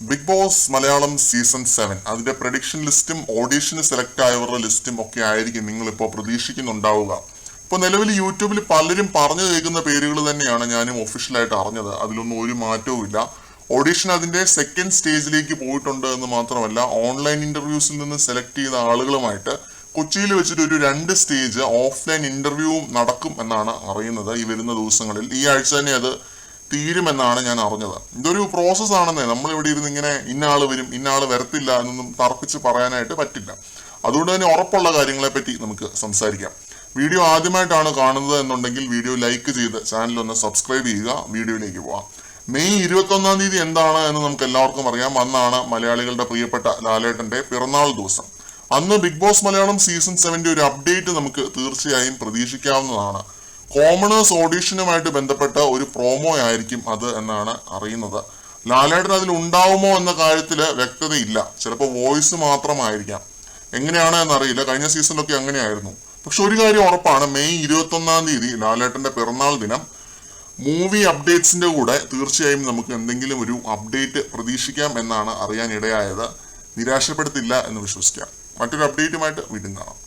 Big boss Malayalam season 7 അതിന്റെ prediction ലിസ്റ്റും ഓഡീഷന് select ആയവരുടെ ലിസ്റ്റും ഒക്കെ ആയിരിക്കും നിങ്ങളിപ്പോൾ പ്രതീക്ഷിക്കുന്നുണ്ടാവുക. ഇപ്പോൾ നിലവിൽ യൂട്യൂബിൽ പലരും പറഞ്ഞു കേൾക്കുന്ന പേരുകൾ തന്നെയാണ് ഞാനും ഒഫീഷ്യലായിട്ട് അറിഞ്ഞത്. അതിലൊന്നും ഒരു മാറ്റവും ഇല്ല. ഓഡീഷൻ അതിന്റെ സെക്കൻഡ് സ്റ്റേജിലേക്ക് പോയിട്ടുണ്ട് എന്ന് മാത്രമല്ല, ഓൺലൈൻ ഇന്റർവ്യൂസിൽ നിന്ന് സെലക്ട് ചെയ്ത ആളുകളുമായിട്ട് കൊച്ചിയിൽ വെച്ചിട്ട് ഒരു 2 സ്റ്റേജ് ഓഫ്ലൈൻ ഇന്റർവ്യൂവും നടക്കും എന്നാണ് അറിയുന്നത്. ഈ വരുന്ന ദിവസങ്ങളിൽ ഈ ആഴ്ച തന്നെ അത് തീരുമെന്നാണ് ഞാൻ അറിഞ്ഞത്. ഇതൊരു പ്രോസസ് ആണെന്നേ. നമ്മൾ ഇവിടെ ഇരുന്ന് ഇങ്ങനെ ഇന്നയാള് വരും ഇന്നയാള് വരത്തില്ല എന്നൊന്നും തർപ്പിച്ച് പറയാനായിട്ട് പറ്റില്ല. അതുകൊണ്ട് തന്നെ ഉറപ്പുള്ള കാര്യങ്ങളെ പറ്റി നമുക്ക് സംസാരിക്കാം. വീഡിയോ ആദ്യമായിട്ടാണ് കാണുന്നത് എന്നുണ്ടെങ്കിൽ വീഡിയോ ലൈക്ക് ചെയ്ത് ചാനൽ ഒന്ന് സബ്സ്ക്രൈബ് ചെയ്യുക. വീഡിയോയിലേക്ക് പോവാം. മെയ് 21 തീയതി എന്താണ് എന്ന് നമുക്ക് എല്ലാവർക്കും അറിയാം. അന്നാണ് മലയാളികളുടെ പ്രിയപ്പെട്ട ലാലേട്ടന്റെ പിറന്നാൾ ദിവസം. അന്ന് ബിഗ് ബോസ് മലയാളം സീസൺ 7 ഒരു അപ്ഡേറ്റ് നമുക്ക് തീർച്ചയായും പ്രതീക്ഷിക്കാവുന്നതാണ്. കോമണേഴ്സ് ഓഡീഷനുമായിട്ട് ബന്ധപ്പെട്ട ഒരു പ്രോമോ ആയിരിക്കും അത് എന്നാണ് അറിയുന്നത്. ലാലേട്ടൻ അതിൽ ഉണ്ടാവുമോ എന്ന കാര്യത്തിൽ വ്യക്തതയില്ല. ചിലപ്പോൾ വോയിസ് മാത്രമായിരിക്കാം. എങ്ങനെയാണ് എന്നറിയില്ല. കഴിഞ്ഞ സീസണിലൊക്കെ അങ്ങനെയായിരുന്നു. പക്ഷെ ഒരു കാര്യം ഉറപ്പാണ്, മെയ് 21 തീയതി ലാലേട്ടന്റെ പിറന്നാൾ ദിനം മൂവി അപ്ഡേറ്റ്സിന്റെ കൂടെ തീർച്ചയായും നമുക്ക് എന്തെങ്കിലും ഒരു അപ്ഡേറ്റ് പ്രതീക്ഷിക്കാം എന്നാണ് അറിയാൻ ഇടയായത്. നിരാശപ്പെടുത്തില്ല എന്ന് വിശ്വസിക്കാം. മറ്റൊരു അപ്ഡേറ്റുമായിട്ട് വീണ്ടും കാണാം.